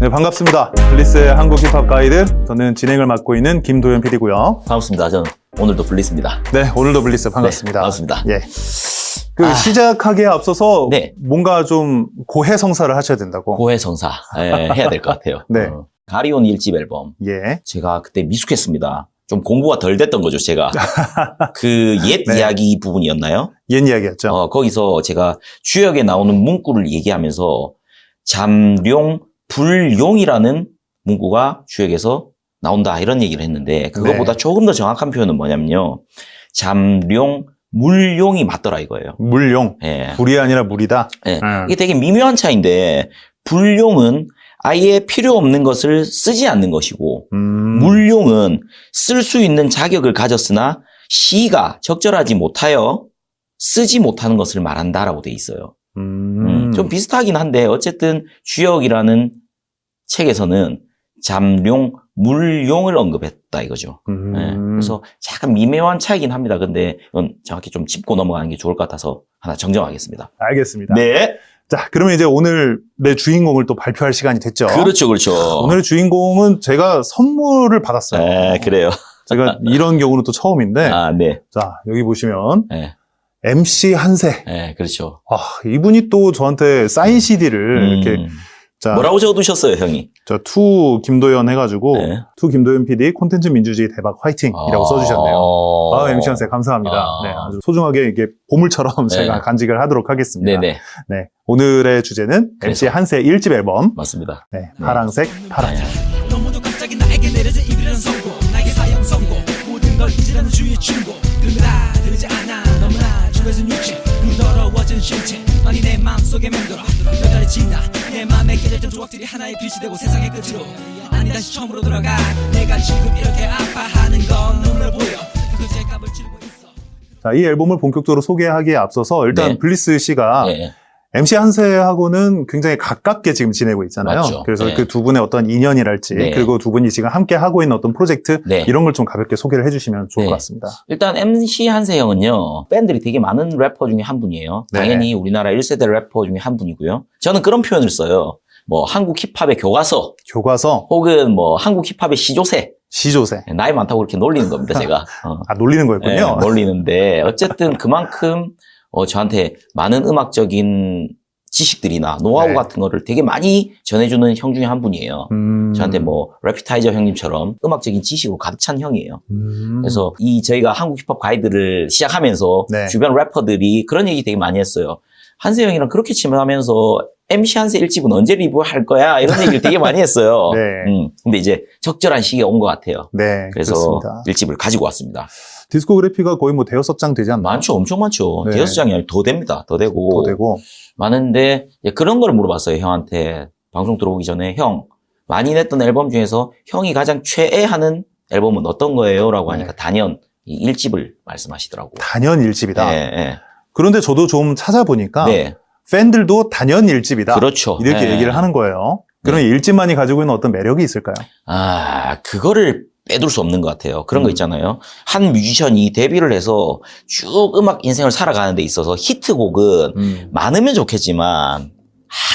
네, 반갑습니다. 블리스의 한국 힙합 가이드, 저는 진행을 맡고 있는 김도현 PD고요. 반갑습니다. 저는 오늘도 블리스입니다. 네, 오늘도 블리스 반갑습니다. 네, 반갑습니다. 예. 시작하기에 앞서서 네. 뭔가 좀 고해성사를 하셔야 된다고. 고해성사 해야 될 것 같아요. 네. 가리온 1집 앨범. 예. 제가 그때 미숙했습니다. 좀 공부가 덜 됐던 거죠, 제가. 그 옛 네. 이야기 부분이었나요? 옛 이야기였죠. 거기서 제가 주역에 나오는 문구를 얘기하면서 잠룡, 불용이라는 문구가 주역에서 나온다 이런 얘기를 했는데 그거보다 네. 조금 더 정확한 표현은 뭐냐면요. 잠룡, 물용이 맞더라 이거예요. 물용. 예. 불이 아니라 물이다. 예. 이게 되게 미묘한 차이인데 불용은 아예 필요 없는 것을 쓰지 않는 것이고 물용은 쓸 수 있는 자격을 가졌으나 시가 적절하지 못하여 쓰지 못하는 것을 말한다라고 돼 있어요. 좀 비슷하긴 한데 어쨌든 주역이라는 책에서는 잠룡, 물용을 언급했다 이거죠. 예. 그래서 약간 미묘한 차이긴 합니다. 근데 이건 정확히 좀 짚고 넘어가는 게 좋을 것 같아서 하나 정정하겠습니다. 알겠습니다. 네. 자, 그러면 이제 오늘 내 주인공을 또 발표할 시간이 됐죠. 그렇죠, 그렇죠. 오늘의 주인공은 제가 선물을 받았어요. 네, 그래요. 제가 이런 경우는 또 처음인데. 아, 네. 자, 여기 보시면 네. MC 한세. 네, 그렇죠. 아, 이분이 또 저한테 사인 CD를 이렇게 자, 뭐라고 적어두셨어요, 형이? 저 투 김도현 해가지고 네. 투 김도현 PD 콘텐츠 민주주의 대박 화이팅이라고 써주셨네요. 아, MC 한세 감사합니다. 네, 아주 소중하게 이게 보물처럼 제가 간직을 하도록 하겠습니다. 네네. 네, 오늘의 주제는 MC 한세 1집 앨범. 맞습니다. 네, 파랑색 파란색. 너무도 갑자기 나에게 내려진 이별은 선고 나에게 사형 선고 모든 걸 잊으라는 주의 충고 그러다 되지 않아 너무나 죽어진 육체 더러워진 신체 아니 내 마음속에 맴돌아 여전히 진다 내 마음에 깨졌던 조각들이 하나의 빛이 되고 세상의 끝으로 아니 다시 처음으로 돌아가 내가 지금 이렇게 아파하는 건 눈물 보여 그것의 값을 치르고 있어. 자, 이 앨범을 본격적으로 소개하기에 앞서서 일단 네. 블리스 씨가 네. MC 한세하고는 굉장히 가깝게 지금 지내고 있잖아요. 맞죠. 그래서 네. 그 두 분의 어떤 인연이랄지 네. 그리고 두 분이 지금 함께 하고 있는 어떤 프로젝트 네. 이런 걸 좀 가볍게 소개를 해주시면 좋을 네. 것 같습니다. 일단 MC 한세형은요, 팬들이 되게 많은 래퍼 중에 한 분이에요. 네. 당연히 우리나라 1세대 래퍼 중에 한 분이고요. 저는 그런 표현을 써요. 뭐, 한국 힙합의 교과서, 교과서, 혹은 뭐, 한국 힙합의 시조새. 시조새. 나이 많다고 그렇게 놀리는 겁니다, 제가. 아, 놀리는 거였군요. 네, 놀리는데, 어쨌든 그만큼, 저한테 많은 음악적인 지식들이나 노하우 네. 같은 거를 되게 많이 전해주는 형 중에 한 분이에요. 저한테 뭐, 래피타이저 형님처럼 음악적인 지식으로 가득 찬 형이에요. 그래서 저희가 한국 힙합 가이드를 시작하면서 네. 주변 래퍼들이 그런 얘기 되게 많이 했어요. 한세 형이랑 그렇게 친하면서 MC 한세 1집은 언제 리뷰할 거야? 이런 얘기를 되게 많이 했어요. 네. 근데 이제 적절한 시기가 온 것 같아요. 네, 그래서 그렇습니다. 1집을 가지고 왔습니다. 디스코그래피가 거의 뭐 대여섯 장 되지 않나요? 많죠. 엄청 많죠. 네. 대여섯 장이 아니라 더 됩니다. 더 되고. 더 되고. 많은데 그런 걸 물어봤어요. 형한테. 방송 들어오기 전에 형, 많이 냈던 앨범 중에서 형이 가장 최애하는 앨범은 어떤 거예요? 라고 하니까 네. 단연 이 1집을 말씀하시더라고요. 단연 1집이다. 네, 네. 그런데 저도 좀 찾아보니까 네. 팬들도 단연 1집이다. 그렇죠. 이렇게 네. 얘기를 하는 거예요. 그럼 1집만이 가지고 있는 어떤 매력이 있을까요? 아, 그거를 빼둘 수 없는 것 같아요. 그런 거 있잖아요. 한 뮤지션이 데뷔를 해서 쭉 음악 인생을 살아가는 데 있어서 히트곡은 많으면 좋겠지만,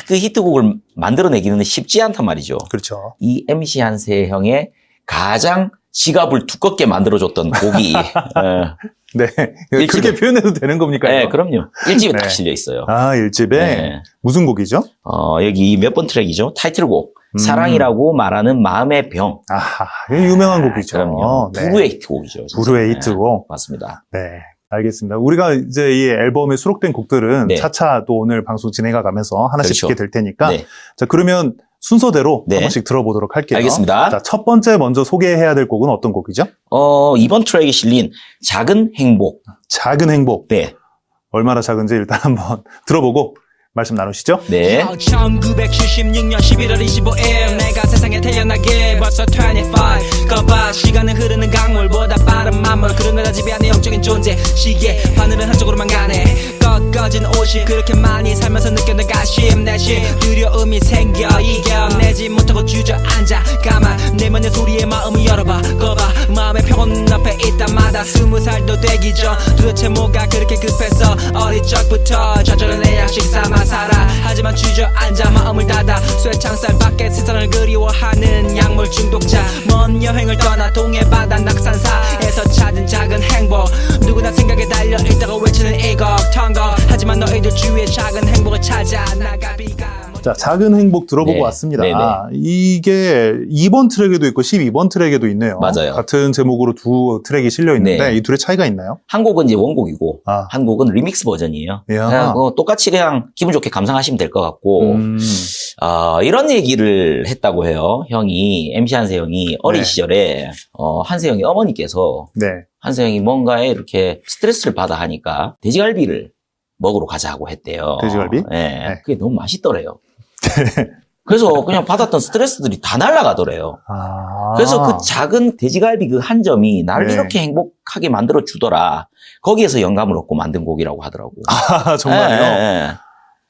그 히트곡을 만들어내기는 쉽지 않단 말이죠. 그렇죠. 이 MC 한세 형의 가장 지갑을 두껍게 만들어줬던 곡이, 네. 그렇게 표현해도 되는 겁니까? 네, 이거? 그럼요. 1집에 네. 딱 실려 있어요. 아, 1집에 네. 무슨 곡이죠? 여기 몇 번 트랙이죠? 타이틀곡. 사랑이라고 말하는 마음의 병. 아하, 이거 유명한 곡이죠. 그럼요. 네. 부르의 히트곡이죠. 진짜. 부르의 네, 히트곡. 맞습니다. 네. 알겠습니다. 우리가 이제 이 앨범에 수록된 곡들은 네. 차차 또 오늘 방송 진행해 가면서 하나씩 그렇죠. 듣게 될 테니까. 네. 자, 그러면 순서대로 네. 한 번씩 들어보도록 할게요. 알겠습니다. 자, 첫 번째 먼저 소개해야 될 곡은 어떤 곡이죠? 이번 트랙에 실린 작은 행복. 작은 행복. 네. 얼마나 작은지 일단 한번 들어보고 말씀 나누시죠. 네. 1976년 11월 25일 내가 세상에 태어나게 벌써 25 거봐 시간은 흐르는 강물보다 빠른 만물 그런 거다 지배하는 영적인 존재 시계 바늘은 한쪽으로만 가네 꺾어진 옷이 그렇게 많이 살면서 느껴낸 가심 내심 두려움이 생겨 이겨내지 못하고 주저앉아 가만 내면의 소리에 마음을 열어봐 거봐 마음의 평온 앞에 있다마다 20살도 되기 전 도대체 뭐가 그렇게 급해서 어릴 적부터 저절로 내 양식 삼아 살아 하지만 주저앉아 마음을 닫아 쇠창살 밖에 세상을 그리워하는 약물 중독자 먼 여행을 떠나 동해 바다 낙산사에서 찾은 작은 행복 누구나 생각에 달려 있다가 외치는 이곡 턴거 하지만 너희들 주위에 작은 행복을 찾아 나가 비가 자, 작은 행복 들어보고 네. 왔습니다. 네네. 이게 2번 트랙에도 있고 12번 트랙에도 있네요. 맞아요. 같은 제목으로 두 트랙이 실려 있는데 네. 이 둘의 차이가 있나요? 한 곡은 이제 원곡이고 아. 한 곡은 리믹스 버전이에요. 이야. 그냥 똑같이 그냥 기분 좋게 감상하시면 될 것 같고 이런 얘기를 했다고 해요. 형이 MC 한세 형이 어린 네. 시절에 한세 형이 어머니께서 네. 한세 형이 뭔가에 이렇게 스트레스를 받아 하니까 돼지갈비를 먹으러 가자고 했대요. 돼지갈비? 네. 네. 그게 너무 맛있더래요. 그래서 그냥 받았던 스트레스들이 다 날아가더래요. 아. 그래서 그 작은 돼지갈비 그 한 점이 나를 네. 이렇게 행복하게 만들어 주더라. 거기에서 영감을 얻고 만든 곡이라고 하더라고. 아, 정말요? 예, 예.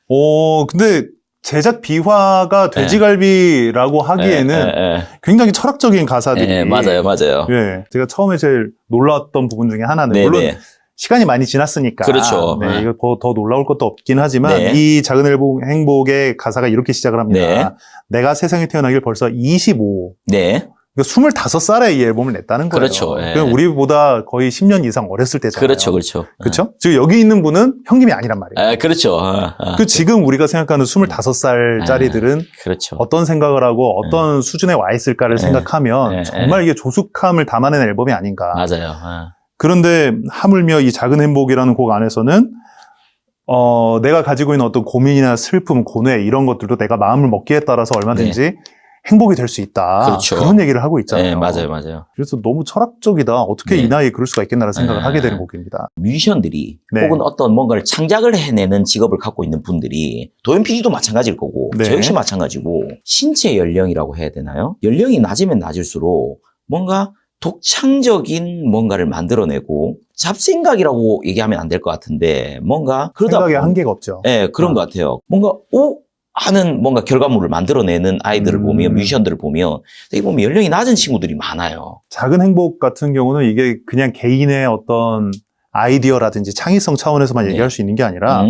오, 근데 제작 비화가 돼지갈비라고 하기에는 예, 예. 굉장히 철학적인 가사들이. 예, 맞아요, 맞아요. 예. 제가 처음에 제일 놀랐던 부분 중에 하나는 네, 물론 네. 시간이 많이 지났으니까. 그렇죠. 네, 이거 더 놀라울 것도 없긴 하지만 네. 이 작은 행복의 가사가 이렇게 시작을 합니다. 네. 내가 세상에 태어나길 벌써 25. 네. 그러니까 25살에 이 앨범을 냈다는 거예요. 그렇죠. 예. 그러니까 우리보다 거의 10년 이상 어렸을 때잖아요. 그렇죠, 그렇죠. 그렇죠? 지금 여기 있는 분은 형님이 아니란 말이에요. 그렇죠. 그 지금 우리가 생각하는 25살짜리들은 그렇죠. 어떤 생각을 하고 어떤 수준에 와 있을까를 생각하면 네. 정말 이게 조숙함을 담아낸 앨범이 아닌가. 맞아요. 그런데 하물며 이 작은 행복이라는 곡 안에서는 내가 가지고 있는 어떤 고민이나 슬픔, 고뇌 이런 것들도 내가 마음을 먹기에 따라서 얼마든지 행복이 될 수 있다. 그렇죠. 그런 얘기를 하고 있잖아요. 네, 맞아요, 맞아요. 그래서 너무 철학적이다. 어떻게 네. 이 나이에 그럴 수가 있겠나라는 생각을 네. 하게 되는 곡입니다. 뮤지션들이 네. 혹은 어떤 뭔가를 창작을 해내는 직업을 갖고 있는 분들이 도현 PD도 마찬가지일 거고 네. 저 역시 마찬가지고 신체 연령이라고 해야 되나요? 연령이 낮으면 낮을수록 뭔가 독창적인 뭔가를 만들어내고 잡생각이라고 얘기하면 안 될 것 같은데 뭔가 그러다 생각에 보면 한계가 없죠. 네, 그런 것 같아요. 뭔가 하는 뭔가 결과물을 만들어내는 아이들을 보면 뮤지션들을 보면 여기 보면 연령이 낮은 친구들이 많아요. 작은 행복 같은 경우는 이게 그냥 개인의 어떤 아이디어라든지 창의성 차원에서만 네. 얘기할 수 있는 게 아니라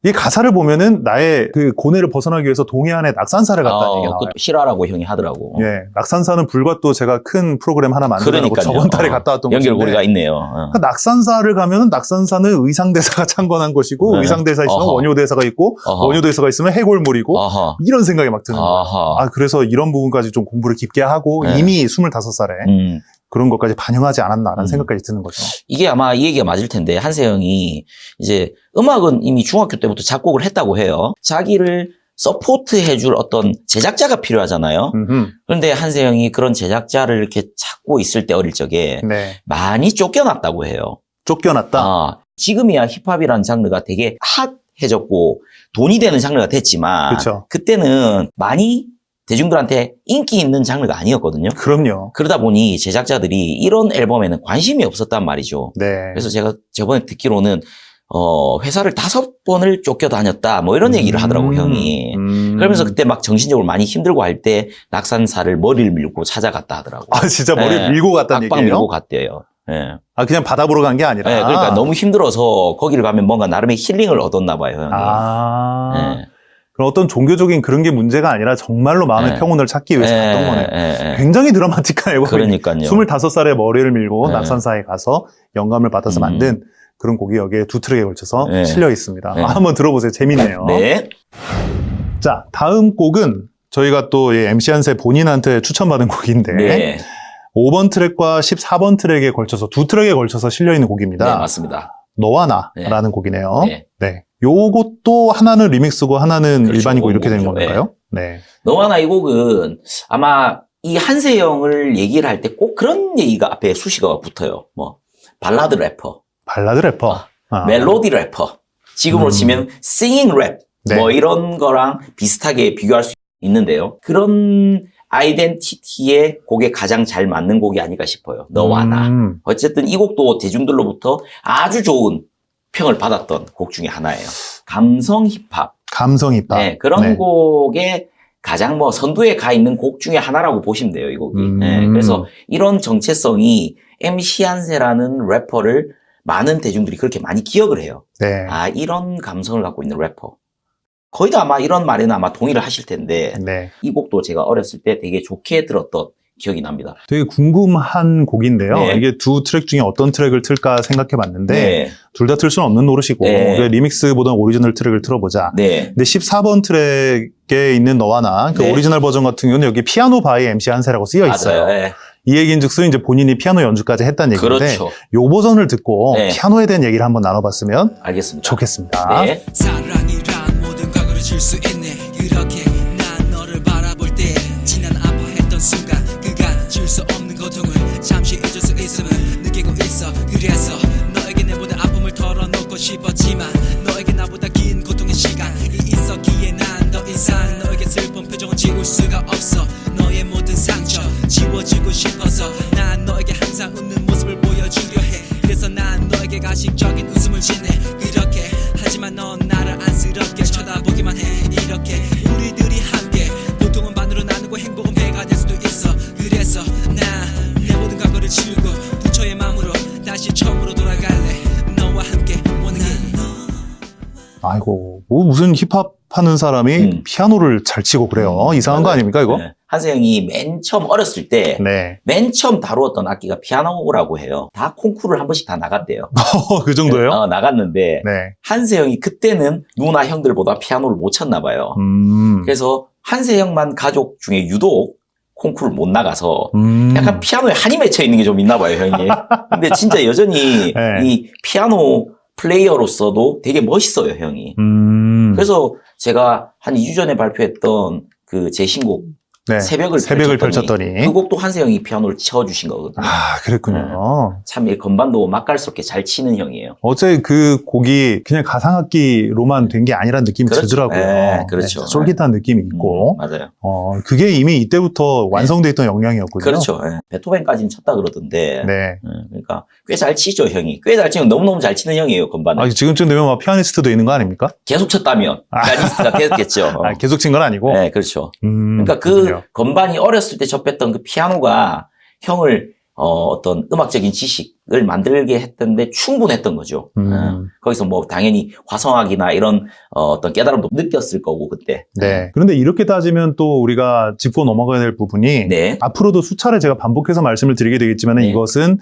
이 가사를 보면은 나의 그 고뇌를 벗어나기 위해서 동해안에 낙산사를 갔다는 얘기가 나와요. 그 실화라고 형이 하더라고. 예, 낙산사는 불과 또 제가 큰 프로그램 하나 만들어놓고 그러니까요. 저번 달에 갔다 왔던 연결고리가 곳인데 있네요. 그러니까 낙산사를 가면은 낙산사는 의상대사가 창건한 것이고 네. 의상대사 있으면 어허. 원효대사가 있고 어허. 원효대사가 있으면 해골물이고 아하. 이런 생각이 막 드는 거예요. 아하. 그래서 이런 부분까지 좀 공부를 깊게 하고 네. 이미 25살에 그런 것까지 반영하지 않았나라는 생각까지 드는 거죠. 이게 아마 이 얘기가 맞을 텐데 한세영이 이제 음악은 이미 중학교 때부터 작곡을 했다고 해요. 자기를 서포트해줄 어떤 제작자가 필요하잖아요. 그런데 한세영이 그런 제작자를 이렇게 찾고 있을 때 어릴 적에 네. 많이 쫓겨났다고 해요. 쫓겨났다. 지금이야 힙합이라는 장르가 되게 핫해졌고 돈이 되는 장르가 됐지만 그렇죠. 그때는 많이 대중들한테 인기 있는 장르가 아니었거든요. 그럼요. 그러다 보니 제작자들이 이런 앨범에는 관심이 없었단 말이죠. 네. 그래서 제가 저번에 듣기로는 회사를 5번을 쫓겨다녔다 뭐 이런 얘기를 하더라고 형이. 그러면서 그때 막 정신적으로 많이 힘들고 할 때 낙산사를 머리를 밀고 찾아갔다 하더라고. 진짜 머리 네. 밀고 갔다는 빡빡 얘기예요? 밀고 갔대요. 네. 그냥 바다 보러 간 게 아니라. 네, 그러니까 너무 힘들어서 거기를 가면 뭔가 나름의 힐링을 얻었나 봐요 형이. 네. 그럼 어떤 종교적인 그런 게 문제가 아니라 정말로 마음의 네. 평온을 찾기 위해서 갔던 거네요. 네. 굉장히 드라마틱한 앨범이 그러니까요. 25살에 머리를 밀고 네. 낙산사에 가서 영감을 받아서 만든 그런 곡이 여기에 두 트랙에 걸쳐서 네. 실려 있습니다. 네. 한번 들어보세요. 재밌네요. 네. 자, 다음 곡은 저희가 또 MC 한세 본인한테 추천받은 곡인데 네. 5번 트랙과 14번 트랙에 걸쳐서 두 트랙에 걸쳐서 실려 있는 곡입니다. 네, 맞습니다. 너와 나라는 곡이네요. 네. 네. 요것도 하나는 리믹스고 하나는 그렇죠. 일반이고 이렇게 되는 원곡이죠. 건가요? 네. 너와 나 이 곡은 아마 이 한세영을 얘기를 할 때 꼭 그런 얘기가 앞에 수식어가 붙어요. 뭐 발라드 래퍼, 발라드 래퍼. 멜로디 래퍼, 지금으로 치면 싱잉 랩, 네. 뭐 이런 거랑 비슷하게 비교할 수 있는데요. 그런 아이덴티티의 곡에 가장 잘 맞는 곡이 아닐까 싶어요. 너와 나. 어쨌든 이 곡도 대중들로부터 아주 좋은 평을 받았던 곡 중에 하나예요. 감성 힙합. 감성 힙합. 네, 그런 네. 곡에 가장 뭐 선두에 가 있는 곡 중에 하나라고 보시면 돼요, 이 곡이. 네, 그래서 이런 정체성이 MC 한세라는 래퍼를 많은 대중들이 그렇게 많이 기억을 해요. 네. 아, 이런 감성을 갖고 있는 래퍼. 거의 다 아마 이런 말에는 아마 동의를 하실 텐데, 네. 이 곡도 제가 어렸을 때 되게 좋게 들었던 기억이 납니다. 되게 궁금한 곡인데요. 네. 이게 두 트랙 중에 어떤 트랙을 틀까 생각해 봤는데, 네. 둘 다 틀 수는 없는 노릇이고, 네. 우리가 리믹스보다는 오리지널 트랙을 틀어보자. 네. 근데 14번 트랙에 있는 너와 나, 그 네. 오리지널 버전 같은 경우는 여기 피아노 바이 MC 한세라고 쓰여 있어요. 맞아요. 네. 이 얘기인즉슨 이제 본인이 피아노 연주까지 했다는 얘기인데, 그렇죠. 요 버전을 듣고 네. 피아노에 대한 얘기를 한번 나눠봤으면 알겠습니다. 좋겠습니다. 네. 사랑이란 모든 과거를 줄 수 있네. 그렇게 난 너를 바라볼 때 지난 아파했던 순간 그간 줄 수 없는 고통을 잠시 잊을 수 있음을 느끼고 있어. 그래서 너에게 내 모든 아픔을 털어놓고 싶었지만 너에게 나보다 긴 고통의 시간이 있었기에 난 더 이상 너에게 슬픈 표정은 지울 수가 없어. 너의 모든 상처 지워주고 싶어서 난 너에게 항상 웃는 모습을 보여주려 해. 그래서 난 너에게 가식적인 웃음을 짓네. 그렇게 하지만 넌 나를 안쓰럽게 쳐다보기만 해. 이렇게 우리들이 함께 고통은 반으로 나누고 행복은 배가 될 수도 있어. 그래서 나 내 모든 과거를 지우고 부처의 마음으로 다시 처음으로 돌아갈래. 너와 함께 원하게. 아이고, 뭐 무슨 힙합 하는 사람이 피아노를 잘 치고 그래요. 이상한 거 아닙니까, 이거? 네. 한세 형이 맨 처음 어렸을 때, 네. 맨 처음 다루었던 악기가 피아노라고 해요. 다 콩쿠르를 한 번씩 다 나갔대요. 그 정도예요? 나갔는데, 네. 한세 형이 그때는 누나 형들보다 피아노를 못 쳤나 봐요. 그래서 한세 형만 가족 중에 유독 콩쿠르를 못 나가서 약간 피아노에 한이 맺혀 있는 게 좀 있나 봐요, 형이. 근데 진짜 여전히 네. 이 피아노 플레이어로서도 되게 멋있어요, 형이. 그래서 제가 한 2주 전에 발표했던 그 제 신곡 네. 새벽을 펼쳤더니 그 곡도 한세 형이 피아노를 쳐주신 거거든요. 아, 그랬군요. 참 이 건반도 맛깔스럽게 잘 치는 형이에요. 어제 그 곡이 그냥 가상악기로만 된 게 아니라는 느낌이 그렇죠. 들더라고요. 네, 그렇죠. 네, 쫄깃한 느낌이 있고, 맞아요. 그게 이미 이때부터 완성돼 있던 역량이었군요. 그렇죠. 예. 베토벤까지는 쳤다 그러던데. 네. 그러니까 꽤 잘 치죠, 형이. 꽤 잘 치면 너무너무 잘 치는 형이에요, 건반을. 아, 지금쯤 되면 막 피아니스트도 있는 거 아닙니까? 계속 쳤다면 피아니스트가 됐겠죠. 아, 계속 친 건 아니고. 네, 그렇죠. 그러니까 그 그렇군요. 건반이 어렸을 때 접했던 그 피아노가 형을 어떤 음악적인 지식을 만들게 했던데 충분했던 거죠. 거기서 뭐 당연히 화성학이나 이런 어떤 깨달음도 느꼈을 거고 그때. 네. 그런데 이렇게 따지면 또 우리가 짚고 넘어가야 될 부분이 네. 앞으로도 수차례 제가 반복해서 말씀을 드리게 되겠지만 네. 이것은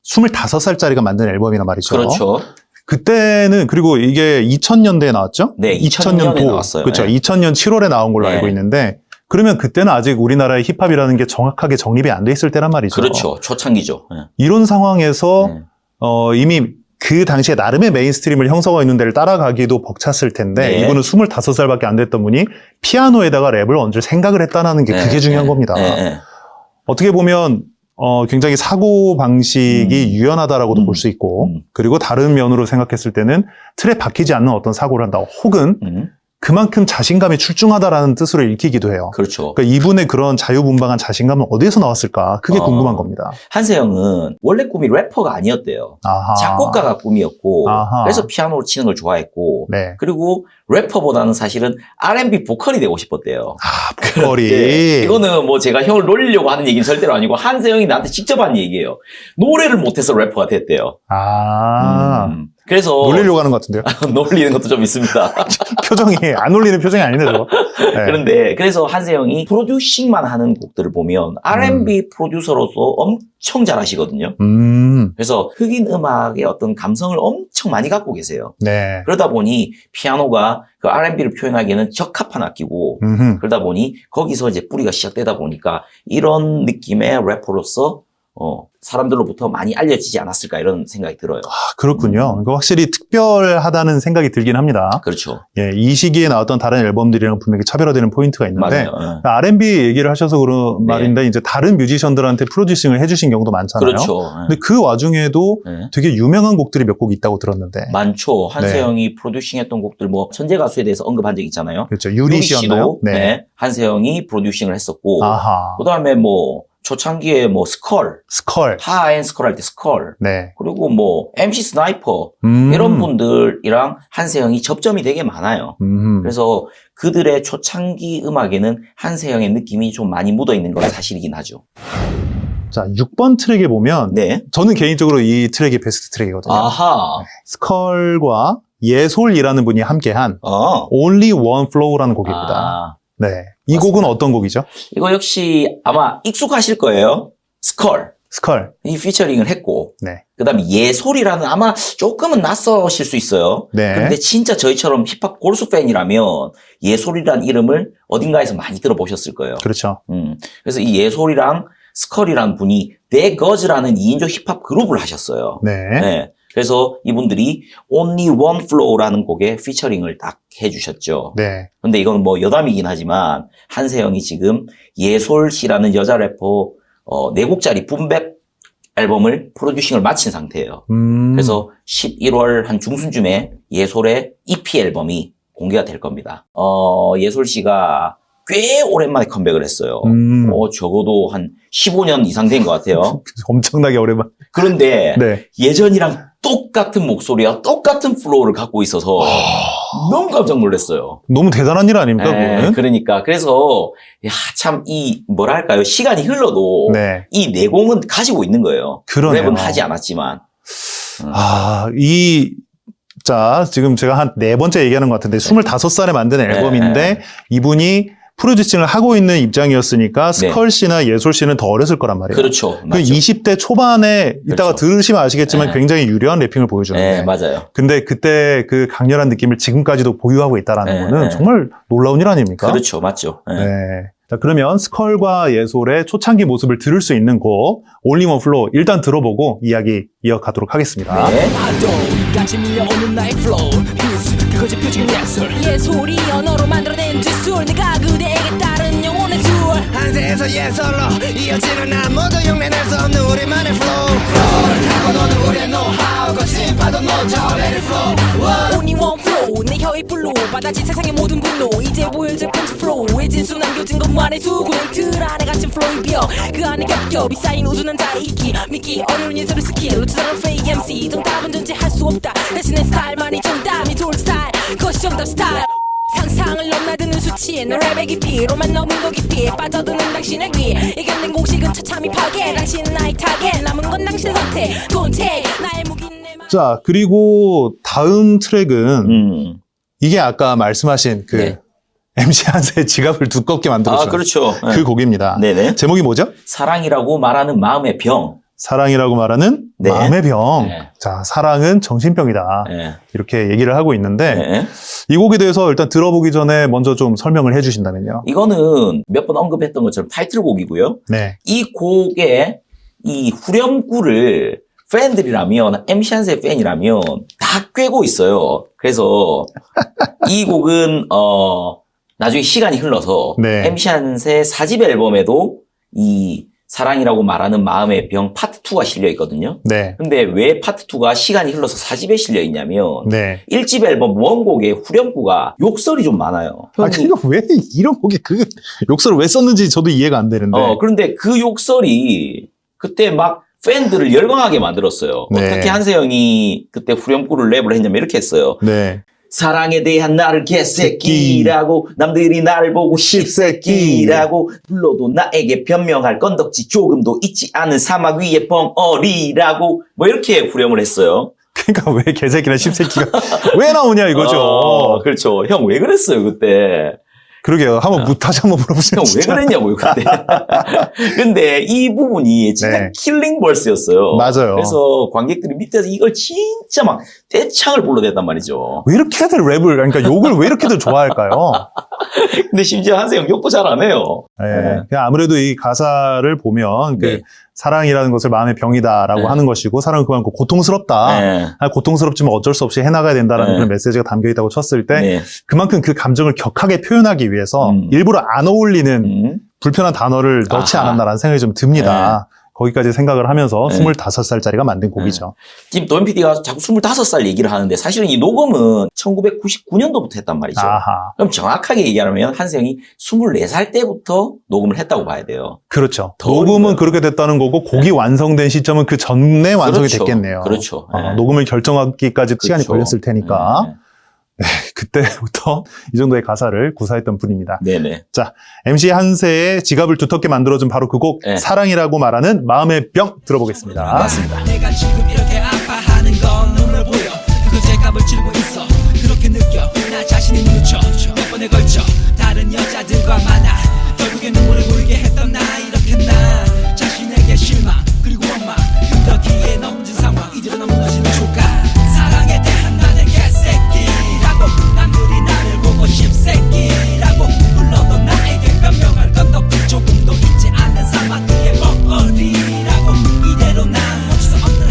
25살짜리가 만든 앨범이란 말이죠. 그렇죠. 그때는 그리고 이게 2000년대에 나왔죠? 네, 2000년에 나왔어요. 그렇죠. 네. 2000년 7월에 나온 걸로 네. 알고 있는데 그러면 그때는 아직 우리나라의 힙합이라는 게 정확하게 정립이 안 돼 있을 때란 말이죠. 그렇죠. 초창기죠. 네. 이런 상황에서 네. 이미 그 당시에 나름의 메인스트림을 형성하고 있는 데를 따라가기도 벅찼을 텐데 네. 이분은 25살밖에 안 됐던 분이 피아노에다가 랩을 얹을 생각을 했다는 게 네. 그게 중요한 네. 겁니다. 네. 네. 어떻게 보면 굉장히 사고 방식이 유연하다라고도 볼 수 있고 그리고 다른 면으로 생각했을 때는 틀에 박히지 않는 어떤 사고를 한다. 혹은 그만큼 자신감이 출중하다라는 뜻으로 읽히기도 해요. 그렇죠. 그러니까 이분의 그런 자유분방한 자신감은 어디에서 나왔을까? 그게 궁금한 겁니다. 한세형은 원래 꿈이 래퍼가 아니었대요. 아하. 작곡가가 꿈이었고 아하. 그래서 피아노를 치는 걸 좋아했고 네. 그리고 래퍼보다는 사실은 R&B 보컬이 되고 싶었대요. 보컬이. 네, 이거는 뭐 제가 형을 놀리려고 하는 얘기는 절대로 아니고 한세형이 나한테 직접 한 얘기예요. 노래를 못해서 래퍼가 됐대요. 그래서 놀리려고 하는 것 같은데요? 놀리는 것도 좀 있습니다. 표정이 안 놀리는 표정이 아닌데 저거. 네. 그런데 그래서 한세형이 프로듀싱만 하는 곡들을 보면 R&B 프로듀서로서 엄청 잘하시거든요. 그래서 흑인 음악의 어떤 감성을 엄청 많이 갖고 계세요. 네. 그러다 보니 피아노가 그 R&B를 표현하기에는 적합한 악기고 그러다 보니 거기서 이제 뿌리가 시작되다 보니까 이런 느낌의 래퍼로서 사람들로부터 많이 알려지지 않았을까 이런 생각이 들어요. 아, 그렇군요. 그러니까 확실히 특별하다는 생각이 들긴 합니다. 그렇죠. 예, 이 시기에 나왔던 다른 앨범들이랑 분명히 차별화되는 포인트가 있는데 맞아요. R&B 얘기를 하셔서 그런 네. 말인데 이제 다른 뮤지션들한테 프로듀싱을 해주신 경우도 많잖아요. 그렇죠. 근데 그 와중에도 네. 되게 유명한 곡들이 몇 곡 있다고 들었는데. 많죠. 한세형이 프로듀싱했던 곡들 뭐 천재 가수에 대해서 언급한 적 있잖아요. 그렇죠. 유리 씨였나요? 네. 한세형이 프로듀싱을 했었고 아하. 그다음에 뭐 초창기에 뭐 스컬, 스컬. 하앤 스컬 할 때 스컬, 네. 그리고 뭐 MC 스나이퍼 음. 이런 분들이랑 한세형이 접점이 되게 많아요. 그래서 그들의 초창기 음악에는 한세형의 느낌이 좀 많이 묻어 있는 건 사실이긴 하죠. 자, 6번 트랙에 보면 네. 저는 개인적으로 이 트랙이 베스트 트랙이거든요. 아하. 스컬과 예솔이라는 분이 함께한 어. Only One Flow라는 곡입니다. 아, 네. 이 곡은 어떤 곡이죠? 이거 역시 아마 익숙하실 거예요. 스컬. 스컬. 이 피처링을 했고, 네. 그 다음에 예솔이라는 아마 조금은 낯서실 수 있어요. 네. 근데 진짜 저희처럼 힙합 골수 팬이라면 예솔이라는 이름을 어딘가에서 많이 들어보셨을 거예요. 그렇죠. 그래서 이 예솔이랑 스컬이라는 분이 데거즈라는 2인조 힙합 그룹을 하셨어요. 네. 네. 그래서 이분들이 Only One Flow라는 곡에 피처링을 딱 해주셨죠. 네. 근데 이건 뭐 여담이긴 하지만 한세형이 지금 예솔 씨라는 여자 래퍼 4곡짜리 붐백 앨범을 프로듀싱을 마친 상태예요. 그래서 11월 한 중순쯤에 예솔의 EP 앨범이 공개가 될 겁니다. 예솔 씨가 꽤 오랜만에 컴백을 했어요. 적어도 한 15년 이상 된 것 같아요. 엄청나게 오랜만. 그런데 네. 예전이랑 똑같은 목소리와 똑같은 플로우를 갖고 있어서 너무 깜짝 놀랐어요. 너무 대단한 일 아닙니까, 그거는? 그러니까 그래서 참 이 뭐랄까요, 시간이 흘러도 네. 이 내공은 가지고 있는 거예요. 그러네요. 랩은 하지 않았지만. 자, 지금 제가 한 4번째 얘기하는 것 같은데, 25살에 만든 앨범인데, 이분이 프로듀싱을 하고 있는 입장이었으니까, 스컬 씨나 예솔 씨는 더 어렸을 거란 말이에요. 그렇죠. 그 20대 초반에, 이따가 그렇죠. 들으시면 아시겠지만 네. 굉장히 유려한 래핑을 보여주는데, 네, 맞아요. 근데 그때 그 강렬한 느낌을 지금까지도 보유하고 있다는 네, 거는 네. 정말 놀라운 일 아닙니까? 그렇죠. 맞죠. 네. 네. 자, 그러면 스컬과 예솔의 초창기 모습을 들을 수 있는 곡 Only One Flow 일단 들어보고 이야기 이어가도록 하겠습니다. 네. 파도같이 밀려오는 나의 flow 그것이 표준 예술 예술이 언어로 만들어낸 기술 내가 그대에게 따른 영혼의 술 한세에서 예술로 이어지는 난 모두 흉내낼 수 없는 우리만의 flow flow를 타고 노는 우리의 know-how 거친 파도 노저 let it flow Only one flow 내 혀의 불로 받아진 세상의 모든 분노 이제 보여질 펀치 플로우의 진수 남겨진 것만의 수군 틀 안에 갇힌 플로우의 벽그 안에 겹겹이 쌓인 우둔한 자의 이기 믿기 어려운 예술의 스킬 루트다는 fake MC 정답은 존재할 수 없다 대신에 스타일만이 정답이 좋을 스타일 그것이 정답 스타일 상상을 넘나드는 수치에 너 랩의 깊이로만 너무 더 깊이 빠져드는 당신의 귀 이겨낸 공식은 처참히 파괴 당신은 나의 타겟 남은 건 당신 선택 Don't take 나의 무기는 내 말 자, 그리고 다음 트랙은 이게 아까 말씀하신 그 네. MC 한세의 지갑을 두껍게 만들어준 그렇죠. 그 곡입니다. 네네. 제목이 뭐죠? 사랑이라고 말하는 마음의 병. 사랑이라고 말하는 네. 마음의 병. 네. 자, 사랑은 정신병이다. 네. 이렇게 얘기를 하고 있는데 네. 이 곡에 대해서 일단 들어보기 전에 먼저 좀 설명을 해주신다면요. 이거는 몇 번 언급했던 것처럼 타이틀곡이고요. 네. 이 곡의 이 후렴구를 팬들이라면, MC 한세 팬이라면 다 꿰고 있어요. 그래서 이 곡은 나중에 시간이 흘러서 네. MC 한세 4집 앨범에도 이 사랑이라고 말하는 마음의 병 파트 2가 실려 있거든요. 네. 근데 왜 파트 2가 시간이 흘러서 4집에 실려 있냐면 네. 1집 앨범 원곡의 후렴구가 욕설이 좀 많아요. 아, 그러니까 왜 이런 곡에 그 욕설을 왜 썼는지 저도 이해가 안 되는데. 그런데 그 욕설이 그때 막 팬들을 열광하게 만들었어요. 네. 어떻게 한세형이 그때 후렴구를 랩을 했냐면 이렇게 했어요. 네. 사랑에 대한 나를 개새끼라고 남들이 나를 보고 십새끼라고 불러도 나에게 변명할 건덕지 조금도 있지 않은 사막 위에 벙어리라고 뭐 이렇게 후렴을 했어요. 그러니까 왜 개새끼나 십새끼가 왜 나오냐 이거죠. 그렇죠. 형 왜 그랬어요 그때? 그러게요. 다시 한번 물어보세요. 형 왜 진짜. 그랬냐고요 그때. 근데 이 부분이 진짜 네. 킬링 벌스였어요. 맞아요. 그래서 관객들이 밑에서 이걸 진짜 막 떼창을 불러댔단 말이죠. 왜 이렇게들 랩을, 그러니까 욕을 왜 이렇게들 좋아할까요? 근데 심지어 한세형 욕도 잘 안 해요. 네. 그냥 아무래도 이 가사를 보면 네. 그 사랑이라는 것을 마음의 병이다라고 네. 하는 것이고 사랑은 그만큼 고통스럽다. 네. 고통스럽지만 어쩔 수 없이 해나가야 된다라는 네. 그런 메시지가 담겨 있다고 쳤을 때 네. 그만큼 그 감정을 격하게 표현하기 위해서 일부러 안 어울리는 불편한 단어를 넣지 아하. 않았나라는 생각이 좀 듭니다. 거기까지 생각을 하면서 네. 25살짜리가 만든 곡이죠. 지금 도현 PD가 자꾸 25살 얘기를 하는데 사실은 이 녹음은 1999년도부터 했단 말이죠. 아하. 그럼 정확하게 얘기하면 한세형이 24살 때부터 녹음을 했다고 봐야 돼요. 그렇죠. 더 녹음은 어려워요. 그렇게 됐다는 거고 곡이 완성된 시점은 그 전에 완성이 그렇죠. 됐겠네요. 그렇죠. 네. 녹음을 결정하기까지 시간이 그렇죠. 걸렸을 테니까 네. 그때부터 이 정도의 가사를 구사했던 분입니다. 네네. 자, MC 한세의 지갑을 두텁게 만들어준 바로 그 곡 네. 사랑이라고 말하는 마음의 병 들어보겠습니다. 맞습니다. 내가 지금 이렇게 아파하는 건 눈을 보여 그 죄값을 치르고 있어 그렇게 느껴 나 자신이 뉘우쳐 몇 번에 걸쳐 다른 여자들과 만나 결국에 눈물을 보이게 했던 나 이렇게 나 자신에게 실망 그리고 원망 그러기에 넘진 상황 이대로 넘어지는 조각 사랑에 대한 나는 개새끼라고 남들이 나를 보고 십새끼라고 불러도 나에게 변명할 건 없지 조금도 있지 않는 사막 위에 멍어리라고 이대로 난 멈출 수 없는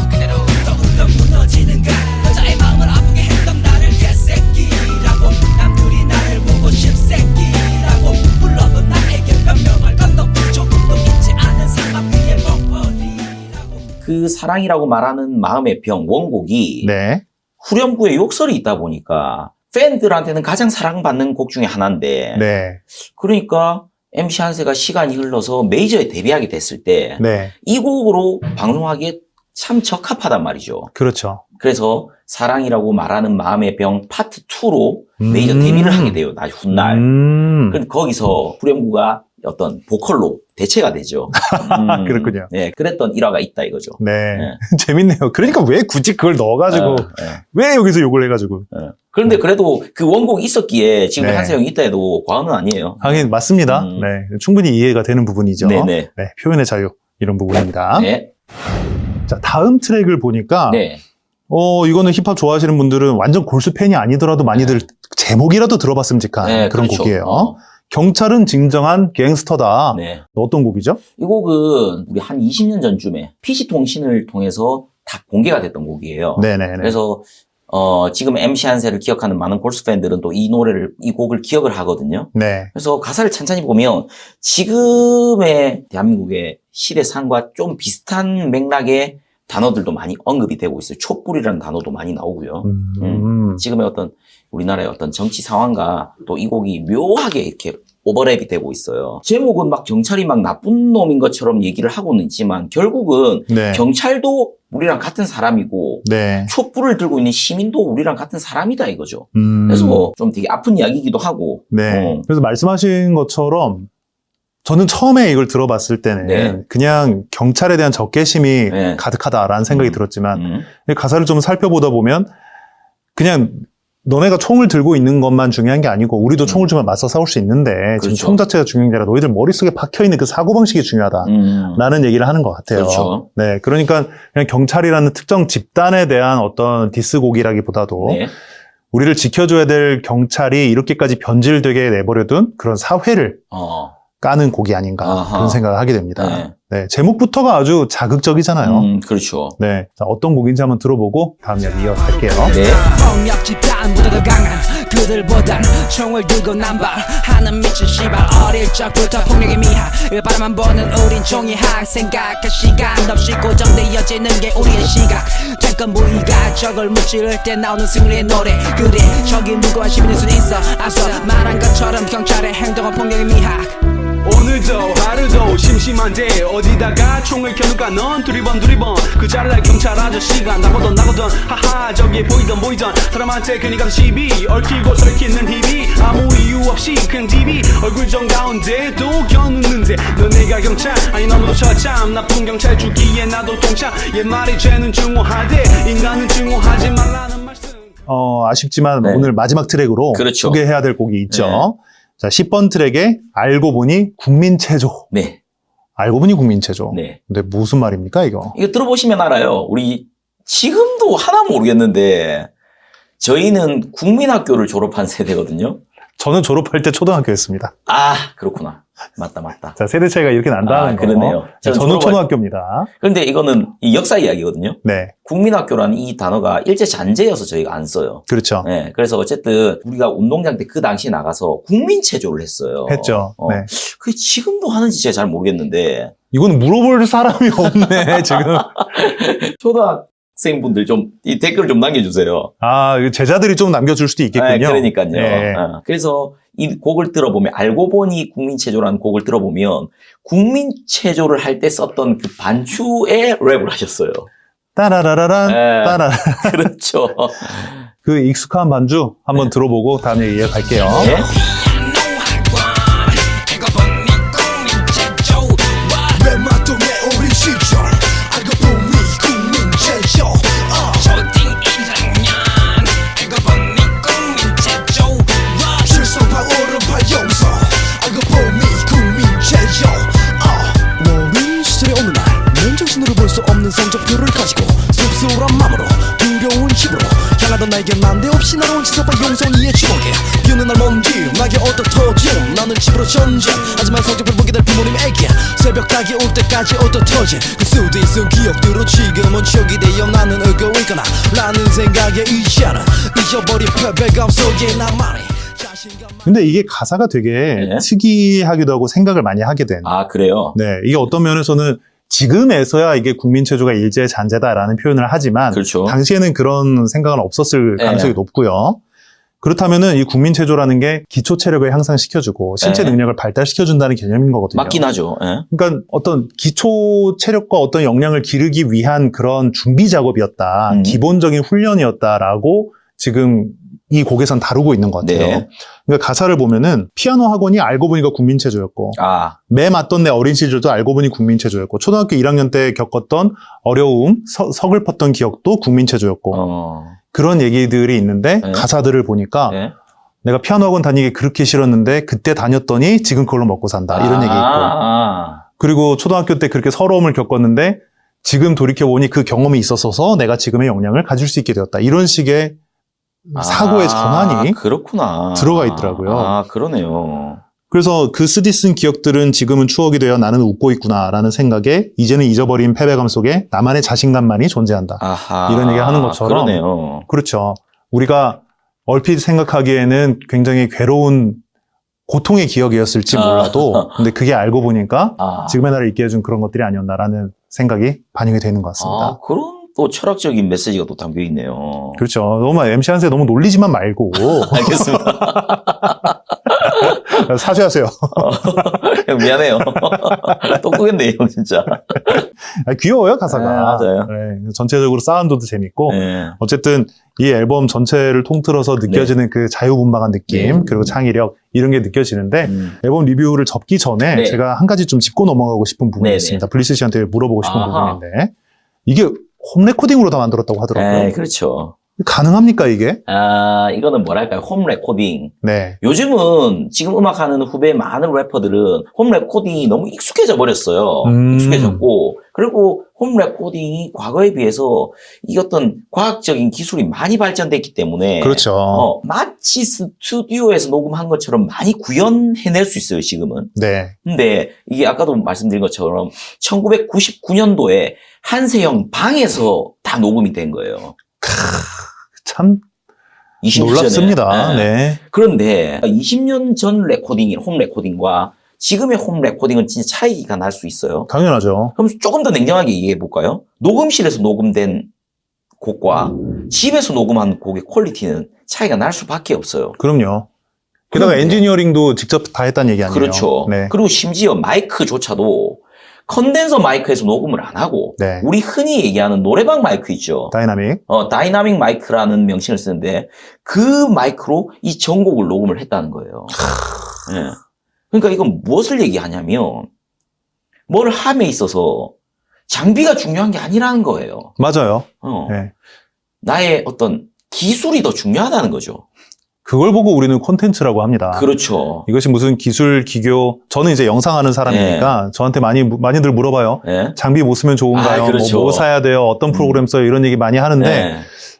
그대로 더욱더 무너지는가 여자의 마음을 아프게 했던 나를 개새끼라고 남들이 나를 보고 십새끼라고 불러도 나에게 변명할 건 없지 조금도 있지 않는 사막 위에 멍어리라고 그 사랑이라고 말하는 마음의 병 원곡이 네. 후렴구에 욕설이 있다 보니까 팬들한테는 가장 사랑받는 곡 중에 하나인데 네. 그러니까 MC 한세가 시간이 흘러서 메이저에 데뷔하게 됐을 때 이 네. 곡으로 방송하기에 참 적합하단 말이죠. 그렇죠. 그래서 사랑이라고 말하는 마음의 병 파트 2로 메이저 데뷔를 하게 돼요. 나중 훗날. 그런데 거기서 후렴구가 어떤 보컬로 대체가 되죠. 그렇군요. 네, 그랬던 일화가 있다 이거죠. 네. 네. 재밌네요. 그러니까 왜 굳이 그걸 넣어가지고, 네. 왜 여기서 욕을 해가지고. 그런데 그래도 그 원곡이 있었기에 지금 네. 한세형이 있다 해도 과언은 아니에요. 하긴 맞습니다. 네. 충분히 이해가 되는 부분이죠. 네네. 네. 표현의 자유. 이런 부분입니다. 네. 자, 다음 트랙을 보니까, 네. 이거는 힙합 좋아하시는 분들은 완전 골수 팬이 아니더라도 많이들 제목이라도 들어봤으면 직한 네, 그런 그렇죠. 곡이에요. 경찰은 진정한 갱스터다. 네. 어떤 곡이죠? 이 곡은 우리 한 20년 전쯤에 PC통신을 통해서 다 공개가 됐던 곡이에요. 네네네. 그래서 지금 MC 한세를 기억하는 많은 골수 팬들은 또 이 곡을 기억을 하거든요. 네. 그래서 가사를 찬찬히 보면 지금의 대한민국의 시대상과 좀 비슷한 맥락의 단어들도 많이 언급이 되고 있어요. 촛불이라는 단어도 많이 나오고요. 지금의 어떤 우리나라의 어떤 정치 상황과 또 이 곡이 묘하게 이렇게 오버랩이 되고 있어요. 제목은 막 경찰이 막 나쁜 놈인 것처럼 얘기를 하고는 있지만 결국은 네. 경찰도 우리랑 같은 사람이고 네. 촛불을 들고 있는 시민도 우리랑 같은 사람이다 이거죠. 음. 그래서 좀 되게 아픈 이야기이기도 하고. 네. 그래서 말씀하신 것처럼 저는 처음에 이걸 들어봤을 때는 네. 그냥 경찰에 대한 적개심이 네. 가득하다라는 생각이 들었지만 음. 가사를 좀 살펴보다 보면 그냥 너네가 총을 들고 있는 것만 중요한 게 아니고 우리도 총을 주면 맞서 싸울 수 있는데 지금 그렇죠. 총 자체가 중요한 게 아니라 너희들 머릿속에 박혀있는 그 사고방식이 중요하다라는 얘기를 하는 것 같아요. 그렇죠. 네, 그러니까 그냥 경찰이라는 특정 집단에 대한 어떤 디스곡이라기보다도 네. 우리를 지켜줘야 될 경찰이 이렇게까지 변질되게 내버려둔 그런 사회를 까는 곡이 아닌가 아하. 그런 생각을 하게 됩니다. 네. 네, 제목부터가 아주 자극적이잖아요. 그렇죠. 네, 자, 어떤 곡인지 한번 들어보고 다음 이야기 이어갈게요. 네. 폭력 집단보다 더 강한 그들보단 총을 들고 남발하는 미친 시발 어릴 적부터 폭력의 미학 일바라만 보는 우린 종이학 생각할 시간 없이 고정되어지는 게 우리의 시각 잠깐 무의가 적을 무찌를 때 나오는 승리의 노래 그래 저기 누구와 시민일 수 있어 앞서 말한 것처럼 경찰의 행동은 폭력의 미학 오늘도 하루도 심심한데 어디다가 총을 켜놓을까 넌 두리번 그 잘날 경찰 아저씨가 나거든 하하 저기에 보이던 사람한테 괜히 가서 시비 얽히고 설키는 힘이 아무 이유 없이 그냥 DB 얼굴 정가운데도 겨누는데 너 내가 경찰 아니 너무도 처참 나쁜 경찰 주기에 나도 동참 얘 말이 죄는 증오하되 인간은 증오하지 말라는 말씀 아쉽지만 네. 오늘 마지막 트랙으로 그렇죠. 소개해야 될 곡이 있죠. 네. 자, 10번 트랙에 알고 보니 국민체조. 네. 알고 보니 국민체조. 네. 근데 무슨 말입니까, 이거? 이거 들어보시면 알아요. 우리 지금도 하나 모르겠는데 저희는 국민학교를 졸업한 세대거든요. 저는 졸업할 때 초등학교였습니다. 아, 그렇구나. 맞다. 자, 세대 차이가 이렇게 난다는 거. 그러네요. 저는 초등학교입니다. 그런데 이거는 이 역사 이야기거든요. 네. 국민학교라는 이 단어가 일제 잔재여서 저희가 안 써요. 그렇죠. 네, 그래서 어쨌든 우리가 운동장 때 그 당시에 나가서 국민체조를 했어요. 했죠. 네. 그게 지금도 하는지 제가 잘 모르겠는데 이거는 물어볼 사람이 없네, 지금. 초등학생분들 좀 이 댓글 좀 남겨주세요. 아, 제자들이 좀 남겨줄 수도 있겠군요. 네, 그러니까요. 네. 그래서 이 곡을 들어보면 알고 보니 국민체조라는 곡을 들어보면 국민체조를 할 때 썼던 그 반주에 랩을 하셨어요. 따라라라란, 네. 따라. 그렇죠. 그 익숙한 반주 한번 들어보고 다음 얘기 이어갈게요. 네. 성적표를 가지고 씁쓸한 맘으로 두려운 힘으로 향하던 나에게 난데없이 날아온 지석과 용선이의 추억에 비오는 날 먼지 나게 어떠터짐 나는 집으로 전쟁 하지만 성적표를 보게 될 부모님에게 새벽 닭이 올 때까지 어떠터짐 그 수도 있은 기억들로 지금은 추억이 되어 나는 울고 있거나 라는 생각에 이제 않아 잊어버린 패배감 속에 나만의 근데 이게 가사가 되게 네. 특이하기도 하고 생각을 많이 하게 된. 아, 그래요? 네, 이게 어떤 면에서는 지금에서야 이게 국민체조가 일제 잔재다라는 표현을 하지만 그렇죠. 당시에는 그런 생각은 없었을 네. 가능성이 높고요. 그렇다면은 이 국민체조라는 게 기초 체력을 향상시켜주고 신체 네. 능력을 발달시켜준다는 개념인 거거든요. 맞긴 하죠. 예. 그러니까 어떤 기초 체력과 어떤 역량을 기르기 위한 그런 준비 작업이었다. 기본적인 훈련이었다라고 지금 이 곡에선 다루고 있는 것 같아요. 네. 그러니까 가사를 보면은 피아노 학원이 알고 보니까 국민체조였고 아, 매 맞던 내 어린 시절도 알고 보니 국민체조였고 초등학교 1학년 때 겪었던 어려움, 서글펐던 기억도 국민체조였고 그런 얘기들이 있는데 네. 가사들을 보니까 네. 내가 피아노 학원 다니기 그렇게 싫었는데 그때 다녔더니 지금 그걸로 먹고 산다 이런 얘기 있고 그리고 초등학교 때 그렇게 서러움을 겪었는데 지금 돌이켜보니 그 경험이 있었어서 내가 지금의 역량을 가질 수 있게 되었다 이런 식의 사고의 전환이 그렇구나. 들어가 있더라고요. 아, 그러네요. 그래서 그 쓰디 쓴 기억들은 지금은 추억이 되어 나는 웃고 있구나라는 생각에 이제는 잊어버린 패배감 속에 나만의 자신감만이 존재한다. 아하. 이런 얘기 하는 것처럼 그러네요. 그렇죠. 우리가 얼핏 생각하기에는 굉장히 괴로운 고통의 기억이었을지 몰라도 근데 그게 알고 보니까 지금의 나를 있게 해준 그런 것들이 아니었나라는 생각이 반영이 되는 것 같습니다. 아, 그런 또 철학적인 메시지가 또 담겨 있네요. 그렇죠. 너무 MC 한세 너무 놀리지만 말고 알겠습니다. 사죄하세요. 미안해요. 똑똑했네요, 진짜. 귀여워요, 가사가. 네, 맞아요. 네, 전체적으로 사운드도 재밌고 네. 어쨌든 이 앨범 전체를 통틀어서 느껴지는 그 자유분방한 느낌 그리고 창의력 이런 게 느껴지는데 앨범 리뷰를 접기 전에 네. 제가 한 가지 좀 짚고 넘어가고 싶은 부분이 네네. 있습니다. 블리스 씨한테 물어보고 싶은 아하. 부분인데 이게 홈 레코딩으로 다 만들었다고 하더라고요. 네, 그렇죠. 가능합니까 이게? 아, 이거는 뭐랄까요? 홈 레코딩. 네. 요즘은 지금 음악하는 후배 많은 래퍼들은 홈 레코딩이 너무 익숙해져 버렸어요. 익숙해졌고, 그리고 홈 레코딩이 과거에 비해서 이 어떤 과학적인 기술이 많이 발전됐기 때문에 그렇죠. 마치 스튜디오에서 녹음한 것처럼 많이 구현해낼 수 있어요, 지금은. 네. 근데 이게 아까도 말씀드린 것처럼 1999년도에 한세형 방에서 다 녹음이 된 거예요. 참 20년 놀랍습니다. 전에. 네. 그런데 20년 전 레코딩인 홈 레코딩과 지금의 홈 레코딩은 진짜 차이가 날 수 있어요. 당연하죠. 그럼 조금 더 냉정하게 얘기해 볼까요? 녹음실에서 녹음된 곡과 집에서 녹음한 곡의 퀄리티는 차이가 날 수밖에 없어요. 그럼요. 게다가 그런데- 엔지니어링도 직접 다 했다는 얘기 아니에요? 그렇죠. 네. 그리고 심지어 마이크조차도 컨덴서 마이크에서 녹음을 안 하고 네. 우리 흔히 얘기하는 노래방 마이크 있죠. 다이나믹. 다이나믹 마이크라는 명칭을 쓰는데 그 마이크로 이 전곡을 녹음을 했다는 거예요. 예. 그러니까 이건 무엇을 얘기하냐면 뭘 함에 있어서 장비가 중요한 게 아니라는 거예요. 맞아요. 네. 나의 어떤 기술이 더 중요하다는 거죠. 그걸 보고 우리는 콘텐츠라고 합니다. 그렇죠. 이것이 무슨 기술, 기교, 저는 이제 영상하는 사람이니까 저한테 많이들 물어봐요. 네. 장비 뭐 쓰면 좋은가요? 그렇죠. 뭐 사야 돼요? 어떤 프로그램 써요? 이런 얘기 많이 하는데 네.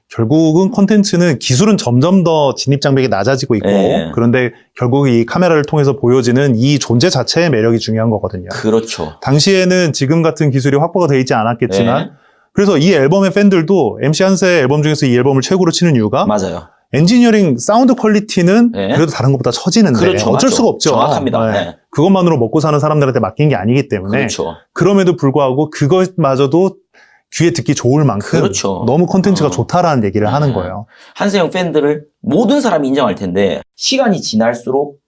결국은 콘텐츠는 기술은 점점 더 진입 장벽이 낮아지고 있고 네. 그런데 결국 이 카메라를 통해서 보여지는 이 존재 자체의 매력이 중요한 거거든요. 그렇죠. 당시에는 지금 같은 기술이 확보가 되어 있지 않았겠지만 네. 그래서 이 앨범의 팬들도 MC 한세 앨범 중에서 이 앨범을 최고로 치는 이유가 맞아요. 엔지니어링 사운드 퀄리티는 네. 그래도 다른 것보다 처지는데 그렇죠, 어쩔 맞죠. 수가 없죠. 정확합니다. 네. 그것만으로 먹고 사는 사람들한테 맡긴 게 아니기 때문에 그렇죠. 그럼에도 불구하고 그것마저도 귀에 듣기 좋을 만큼 그렇죠. 너무 콘텐츠가 좋다라는 얘기를 하는 네. 거예요. 한세형 팬들을 모든 사람이 인정할 텐데 시간이 지날수록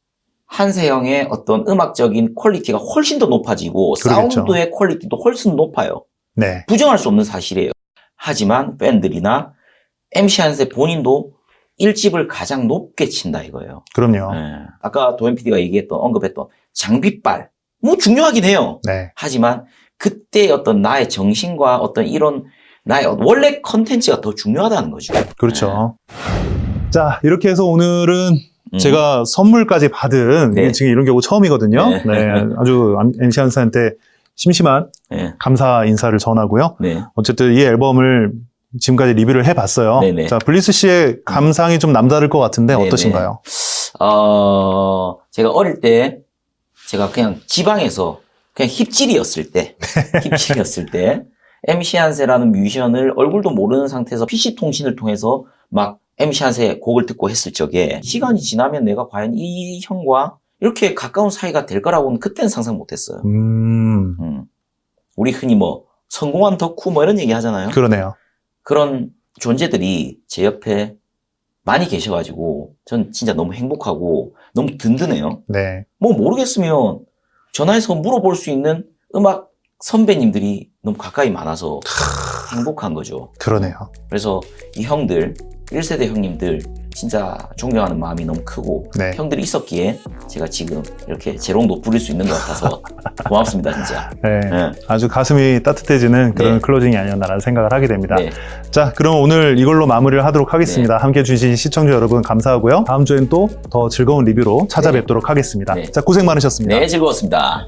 한세형의 어떤 음악적인 퀄리티가 훨씬 더 높아지고 그러겠죠. 사운드의 퀄리티도 훨씬 높아요. 네. 부정할 수 없는 사실이에요. 하지만 팬들이나 MC 한세 본인도 1집을 가장 높게 친다 이거예요. 그럼요. 네. 아까 도현 PD가 언급했던 장비빨 뭐 중요하긴 해요. 네. 하지만 그때 어떤 나의 정신과 어떤 이런 나의 원래 컨텐츠가 더 중요하다는 거죠. 그렇죠. 자, 이렇게 해서 오늘은 제가 선물까지 받은 네. 지금 이런 경우 처음이거든요. 네. 네. 아주 MC 한세한테 심심한 네. 감사 인사를 전하고요. 네. 어쨌든 이 앨범을 지금까지 리뷰를 해봤어요. 네네. 자, 블리스 씨의 감상이 좀 남다를 것 같은데 네네. 어떠신가요? 제가 어릴 때 제가 그냥 지방에서 그냥 힙질이었을 때 MC 한세라는 뮤지션을 얼굴도 모르는 상태에서 PC 통신을 통해서 막 MC 한세 곡을 듣고 했을 적에 시간이 지나면 내가 과연 이 형과 이렇게 가까운 사이가 될 거라고는 그때는 상상 못했어요. 우리 흔히 뭐 성공한 덕후 뭐 이런 얘기 하잖아요. 그러네요. 그런 존재들이 제 옆에 많이 계셔가지고 전 진짜 너무 행복하고 너무 든든해요. 네. 뭐 모르겠으면 전화해서 물어볼 수 있는 음악 선배님들이 너무 가까이 많아서 행복한 거죠. 그러네요. 그래서 이 형들, 1세대 형님들 진짜 존경하는 마음이 너무 크고 네. 형들이 있었기에 제가 지금 이렇게 재롱도 부릴 수 있는 것 같아서 고맙습니다 진짜. 네. 네. 아주 가슴이 따뜻해지는 그런 네. 클로징이 아니었나라는 생각을 하게 됩니다. 네. 자, 그럼 오늘 이걸로 마무리를 하도록 하겠습니다. 함께 해주신 시청자 여러분 감사하고요. 다음 주엔 또 더 즐거운 리뷰로 찾아뵙도록 하겠습니다. 네. 자, 고생 많으셨습니다. 네, 즐거웠습니다.